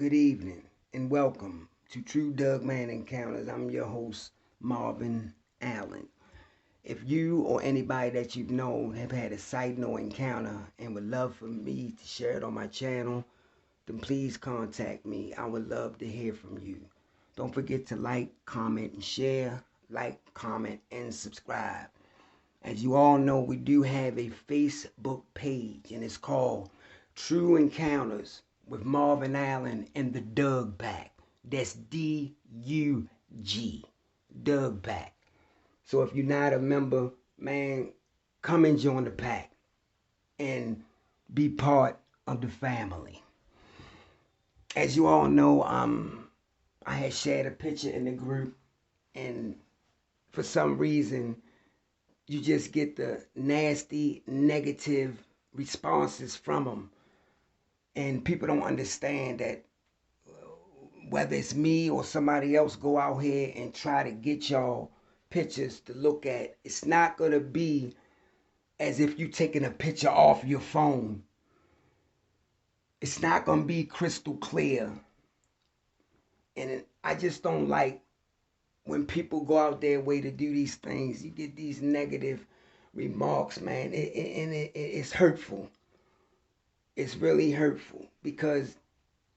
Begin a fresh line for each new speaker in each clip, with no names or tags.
good evening, and welcome to True Doug Man Encounters. I'm your host, Marvin Allen. If you or anybody that you've known have had a sighting or encounter and would love for me to share it on my channel, then please contact me. I would love to hear from you. Don't forget to like, comment, and share. Like, comment, and subscribe. As you all know, we do have a Facebook page, and it's called True Encounters with Marvin Allen and the Doug Pack. That's D-U-G, Doug Pack. So if you're not a member, man, come and join the pack and be part of the family. As you all know, I had shared a picture in the group, and for some reason, you just get the nasty, negative responses from them. And people don't understand that whether it's me or somebody else go out here and try to get y'all pictures to look at, it's not going to be as if you taking a picture off your phone. It's not going to be crystal clear. And I just don't like when people go out their way to do these things. You get these negative remarks, man, it's hurtful. It's really hurtful because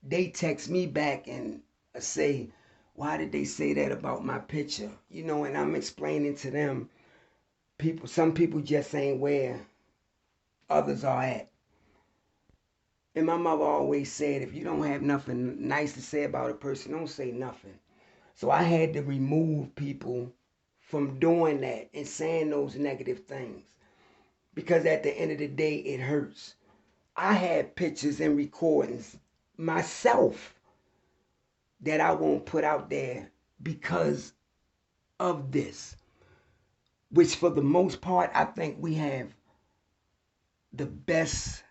they text me back and say, why did they say that about my picture? And I'm explaining to them, some people just ain't where others are at. And my mother always said, if you don't have nothing nice to say about a person, don't say nothing. So I had to remove people from doing that and saying those negative things. Because at the end of the day, it hurts. I had pictures and recordings myself that I won't put out there because of this. Which for the most part, I think we have the best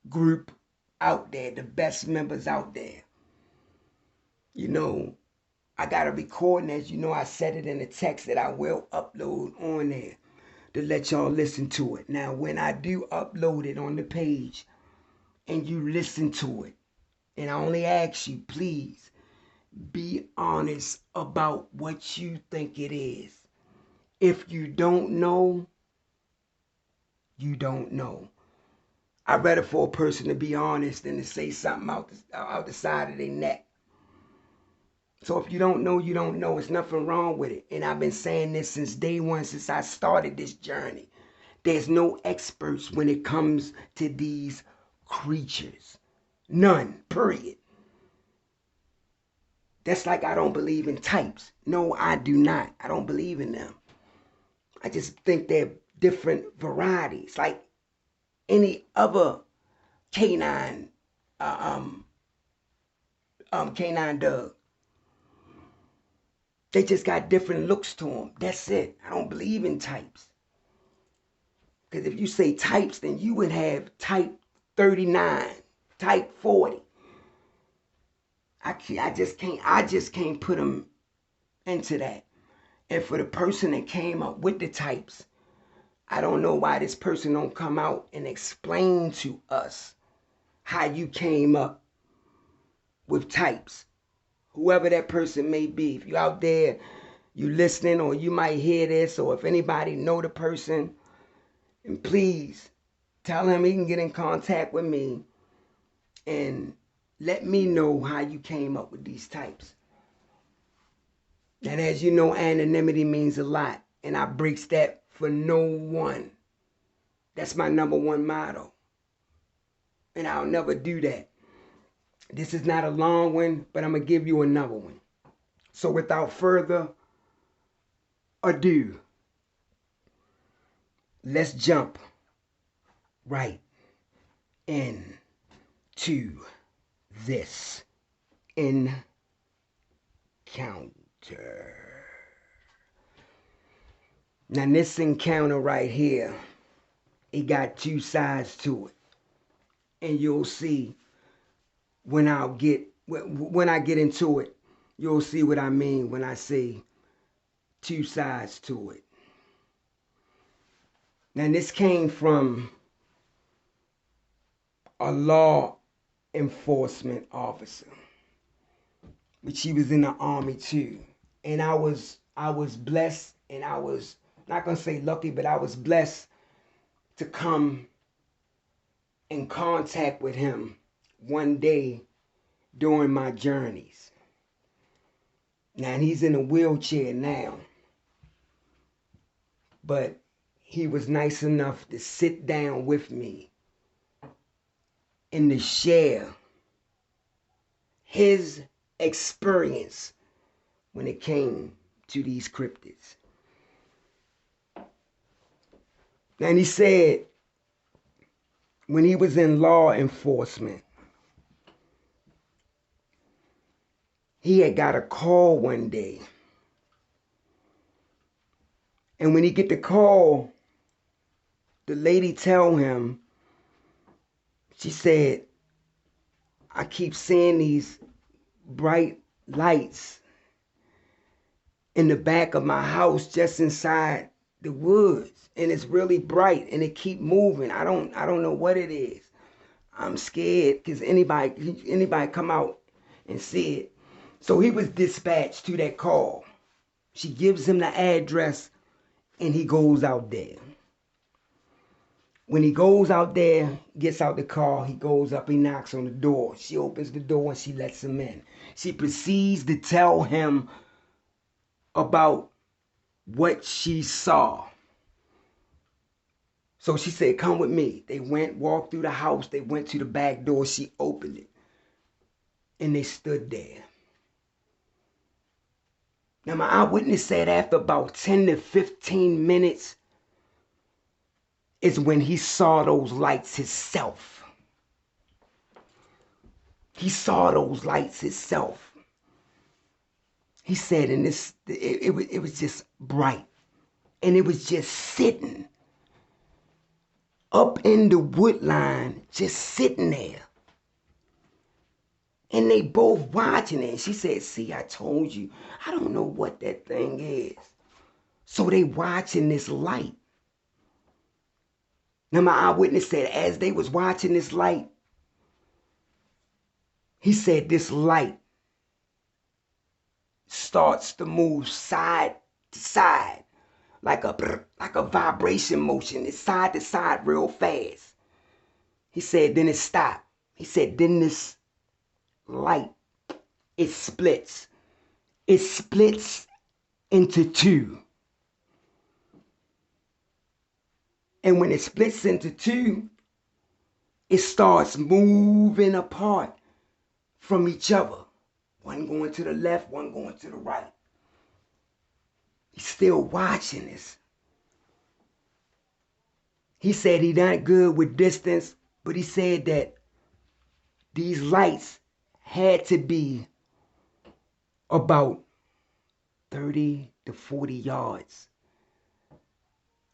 group out there, the best members out there. I got a recording, as you know, I said it in the text that I will upload on there to let y'all listen to it. Now, when I do upload it on the page and you listen to it, and I only ask you, please, be honest about what you think it is. If you don't know, you don't know. I'd rather for a person to be honest than to say something out the side of their neck. So if you don't know, you don't know. There's nothing wrong with it. And I've been saying this since day one, since I started this journey. There's no experts when it comes to these creatures. None, period. That's like I don't believe in types. No, I do not. I don't believe in them. I just think they're different varieties, like any other canine, canine dog. They just got different looks to them. That's it. I don't believe in types. Because if you say types, then you would have type 39, type 40. I just can't put them into that. And for the person that came up with the types, I don't know why this person don't come out and explain to us how you came up with types. Whoever that person may be. If you're out there, you listening, or you might hear this, or if anybody know the person, and please tell him he can get in contact with me and let me know how you came up with these types. And as you know, anonymity means a lot, and I breaks that for no one. That's my number one motto. And I'll never do that. This is not a long one, but I'm going to give you another one. So without further ado, let's jump right into this encounter. Now this encounter right here, it got two sides to it. And you'll see when I get into it, you'll see what I mean when I say two sides to it. Now this came from a law enforcement officer. but she was in the army too. And I was blessed, and I was not gonna say lucky, but I was blessed to come in contact with him one day during my journeys. Now he's in a wheelchair now, but he was nice enough to sit down with me and to share his experience when it came to these cryptids. And he said when he was in law enforcement, he had got a call one day. And when he get the call, the lady tell him, she said, I keep seeing these bright lights in the back of my house just inside the woods. And it's really bright and it keep moving. I don't know what it is. I'm scared because anybody come out and see it. So he was dispatched to that call. She gives him the address and he goes out there. When he goes out there, gets out the car, he goes up, he knocks on the door. She opens the door and she lets him in. She proceeds to tell him about what she saw. So she said, come with me. They walked through the house, they went to the back door, she opened it. And they stood there. Now my eyewitness said after about 10 to 15 minutes is when he saw those lights himself. He saw those lights himself. He said, and it was just bright. And it was just sitting up in the wood line, just sitting there. And they both watching it. And she said, see, I told you, I don't know what that thing is. So they watching this light. Now my eyewitness said, as they was watching this light, he said this light starts to move side to side like a vibration motion. It's side to side real fast. He said, then it stopped. He said, then this light, it splits. It splits into two. And when it splits into two, it starts moving apart from each other. One going to the left, one going to the right. He's still watching this. He said he not good with distance, but he said that these lights had to be about 30 to 40 yards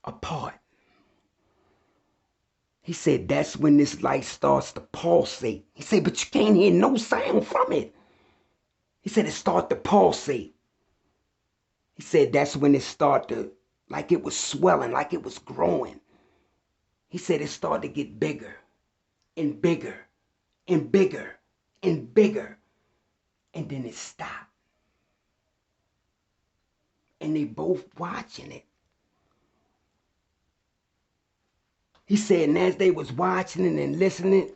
apart. He said that's when this light starts to pulsate. He said, but you can't hear no sound from it. He said it started to pulsate. He said that's when it started like it was swelling, like it was growing. He said it started to get bigger and bigger and bigger and bigger. And then it stopped. And they both watching it. He said, and as they was watching it and listening,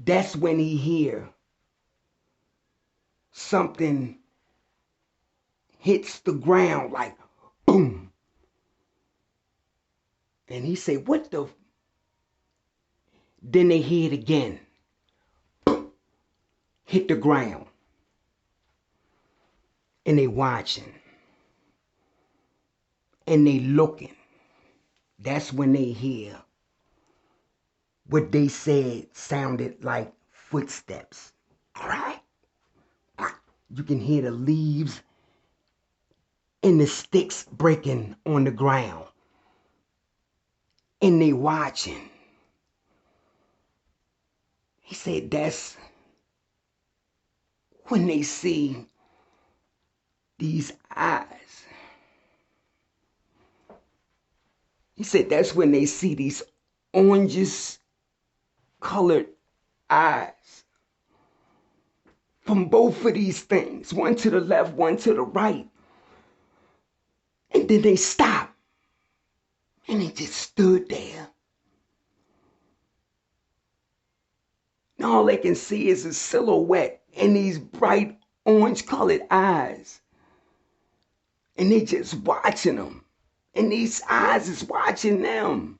that's when he hear something hits the ground like boom. And he said, what the? Then they hear it again. Boom, hit the ground. And they watching. And they looking. That's when they hear what they said sounded like footsteps. Crack, crack. You can hear the leaves and the sticks breaking on the ground. And they watching. He said that's when they see these eyes. He said that's when they see these oranges colored eyes. from both of these things, one to the left, one to the right. And then they stopped. And they just stood there. And all they can see is a silhouette and these bright orange-colored eyes. And they just watching them. And these eyes is watching them.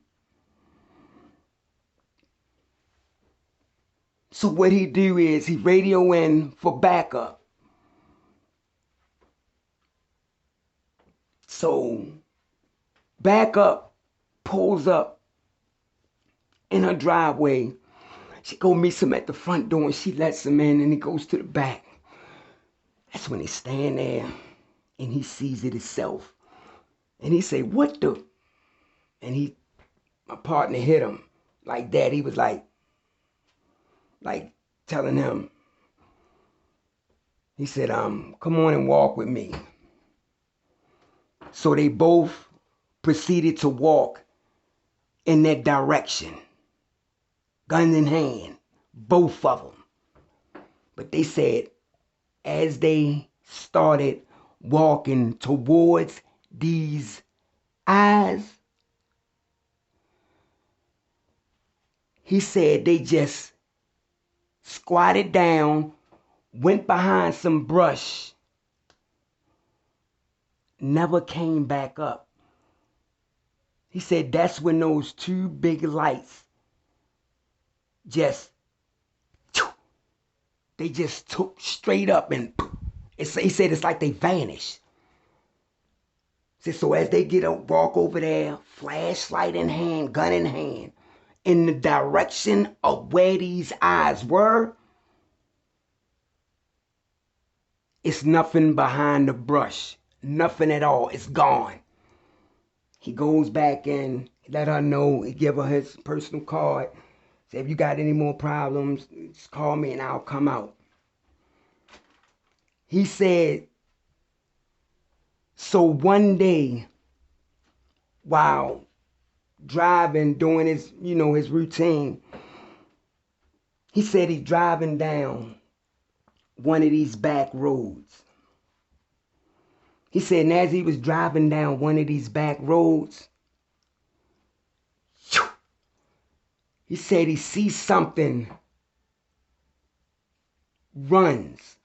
So what he do is he radio in for backup. So backup pulls up in her driveway. She go meets him at the front door and she lets him in and he goes to the back. That's when he stand there and he sees it himself. And he say, what the? And my partner hit him like that. He was like telling him. He said, come on and walk with me. So they both proceeded to walk in that direction. Gun in hand, both of them. But they said, as they started walking towards these eyes, he said they just squatted down, went behind some brush, never came back up. He said that's when those two big lights they just took straight up and he said it's like they vanished. So as they walk over there, flashlight in hand, gun in hand, in the direction of where these eyes were, it's nothing behind the brush. Nothing at all. It's gone. He goes back in, let her know, he give her his personal card. Say, if you got any more problems, just call me and I'll come out. He said, so one day, while driving, doing his, his routine, he said he's driving down one of these back roads. He said, and as he was driving down one of these back roads, he said he sees something, runs.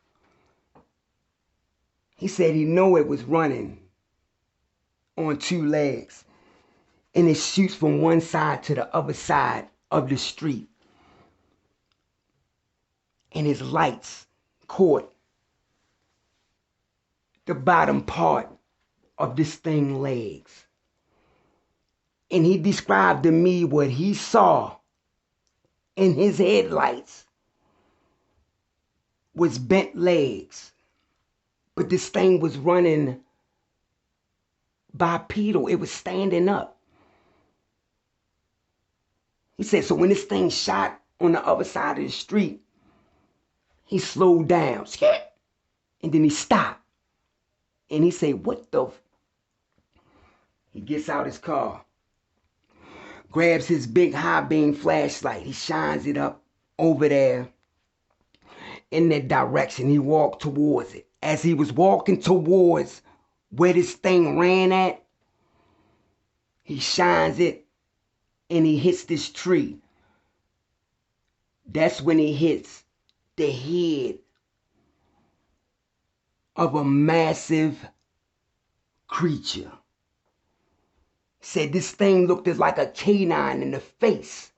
He said he know it was running on two legs. And it shoots from one side to the other side of the street. And his lights caught the bottom part of this thing's legs. And he described to me what he saw in his headlights was bent legs. But this thing was running bipedal. It was standing up. He said, so when this thing shot on the other side of the street, he slowed down. And then he stopped. And he said, what the? He gets out his car, grabs his big high beam flashlight. He shines it up over there in that direction. He walked towards it. As he was walking towards where this thing ran at, he shines it and he hits this tree. That's when he hits the head of a massive creature. He said this thing looked like a canine in the face.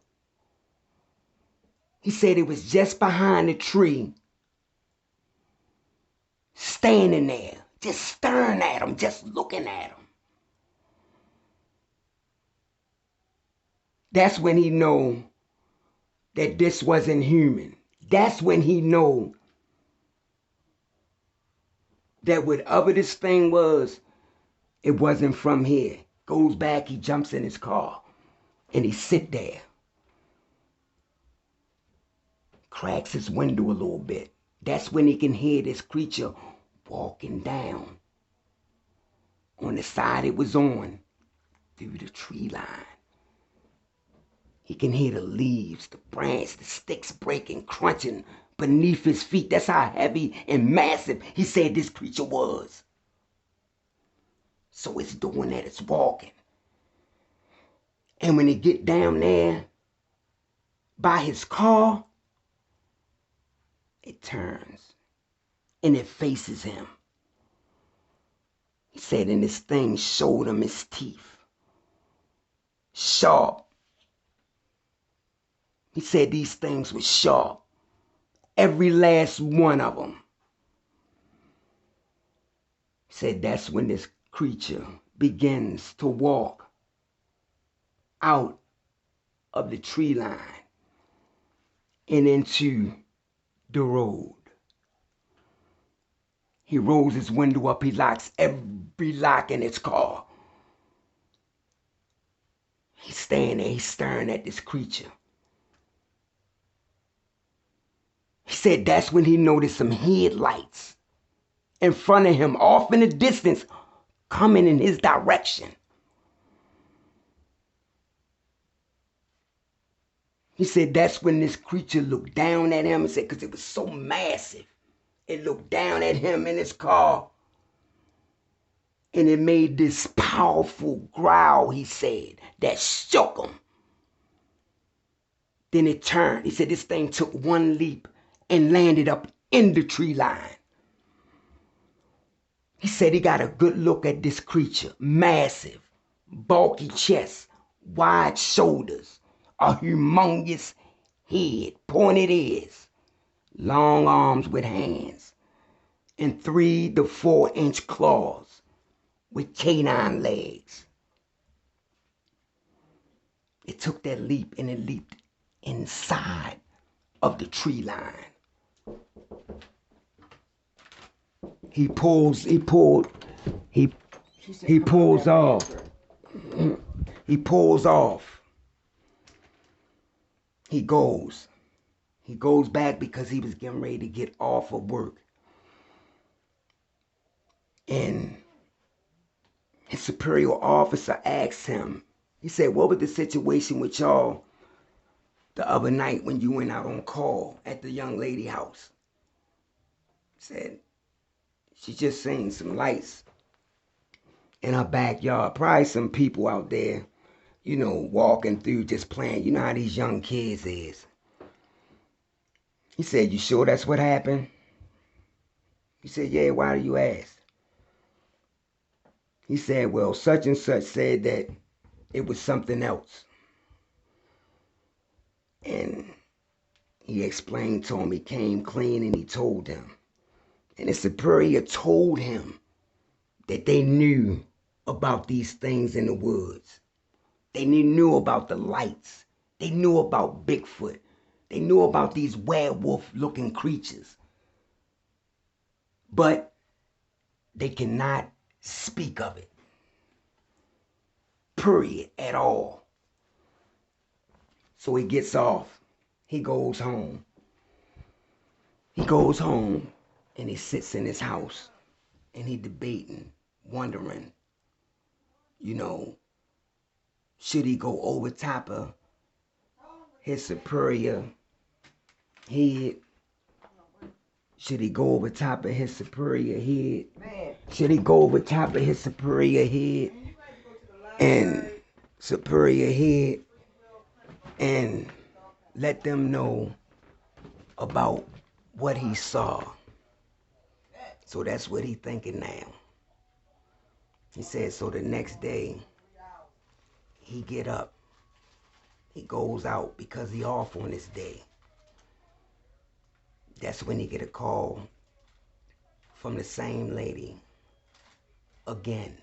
He said it was just behind the tree, standing there, just staring at him, just looking at him. That's when he know that this wasn't human. That's when he know that whatever this thing was, it wasn't from here. Goes back, he jumps in his car, and he sit there. Cracks his window a little bit. That's when he can hear this creature walking down on the side it was on through the tree line. He can hear the leaves, the branch, the sticks breaking, crunching beneath his feet. That's how heavy and massive he said this creature was. So it's doing that, it's walking. And when it get down there by his car, it turns and it faces him. He said, and this thing showed him his teeth. Sharp. He said these things were sharp. Every last one of them. He said that's when this creature begins to walk out of the tree line and into the road. He rolls his window up. He locks every lock in his car. He's standing there. He's staring at this creature. He said that's when he noticed some headlights in front of him, off in the distance, coming in his direction. He said that's when this creature looked down at him and said, because it was so massive. It looked down at him in his car. And it made this powerful growl, he said, that shook him. Then it turned. He said this thing took one leap and landed up in the tree line. He said he got a good look at this creature. Massive, bulky chest, wide shoulders, a humongous head, pointed ears, long arms with hands, and 3 to 4 inch claws with canine legs. It took that leap and it leaped inside of the tree line. He pulls off. He pulls off. He goes back because he was getting ready to get off of work. And his superior officer asked him, he said, what was the situation with y'all the other night when you went out on call at the young lady house? He said, she just seen some lights in her backyard. Probably some people out there, you know, walking through, just playing. You know how these young kids is. He said, you sure that's what happened? He said, yeah, why do you ask? He said, well, such and such said that it was something else. And he explained to him, he came clean and he told him. And the superior told him that they knew about these things in the woods. They knew about the lights. They knew about Bigfoot. They knew about these werewolf-looking creatures. But they cannot speak of it. Period, at all. So he gets off. He goes home. He goes home and he sits in his house and he debating, wondering, you know, should he go over top of his superior head? Should he go over top of his superior head? Should he go over top of his superior head and and let them know about what he saw? So that's what he's thinking now. He said, so the next day, he get up. He goes out because he off on this day. That's when he get a call from the same lady again.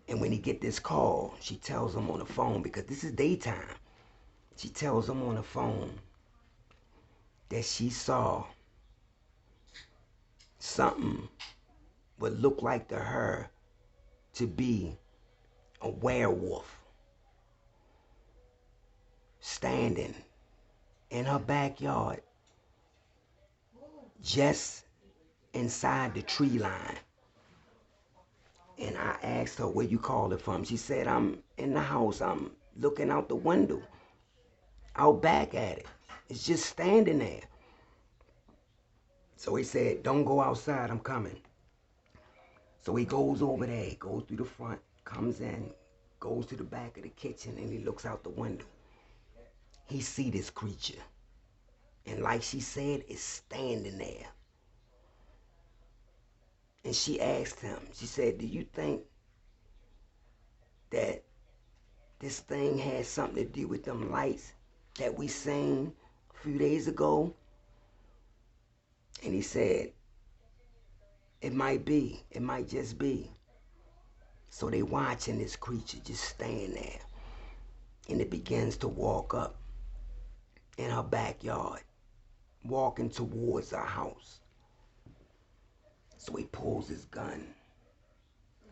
And when he get this call, she tells him on the phone, because this is daytime, she tells him on the phone that she saw something would look like to her to be a werewolf standing in her backyard just inside the tree line. And I asked her, where you call it from? She said, I'm in the house. I'm looking out the window, out back at it. It's just standing there. So he said, don't go outside, I'm coming. So he goes over there, he goes through the front, comes in, goes to the back of the kitchen, and he looks out the window. He see this creature. And like she said, it's standing there. And she asked him, she said, do you think that this thing has something to do with them lights that we seen a few days ago? And he said, it might be, it might just be. So they watching this creature just stand there. And it begins to walk up in her backyard, walking towards her house. So he pulls his gun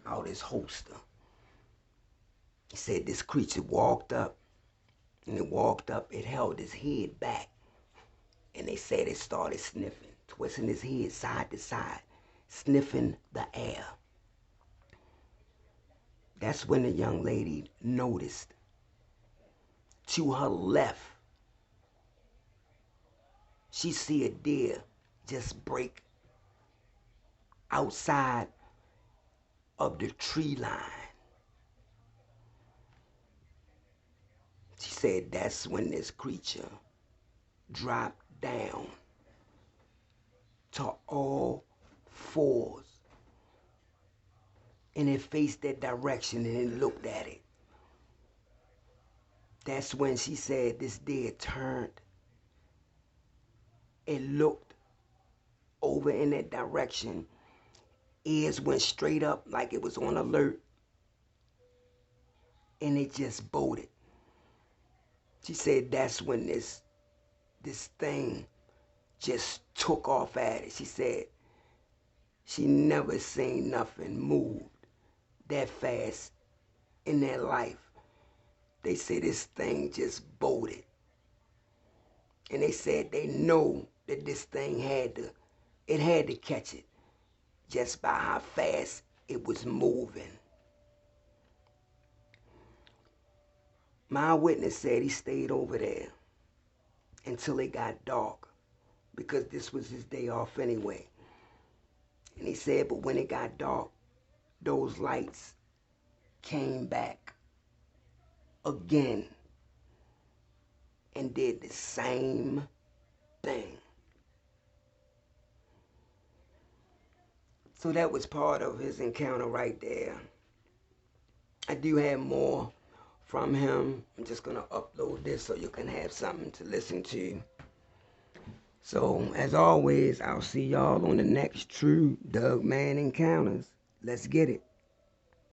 out his holster. He said this creature walked up, and it walked up, it held his head back. And they said it started sniffing, twisting his head side to side, sniffing the air. That's when the young lady noticed to her left, she see a deer just break outside of the tree line. She said that's when this creature dropped down to all fours. And it faced that direction and it looked at it. That's when she said this deer turned. It looked over in that direction. Ears went straight up like it was on alert. And it just bolted. She said that's when this thing just took off at it. She said she never seen nothing move that fast in their life. They said this thing just bolted. And they said they know that this thing had to catch it just by how fast it was moving. My witness said he stayed over there until it got dark because this was his day off anyway. And he said, but when it got dark, those lights came back again and did the same thing. So that was part of his encounter right there. I do have more from him. I'm just gonna upload this so you can have something to listen to. So as always, I'll see y'all on the next True Doug Man Encounters. Let's get it.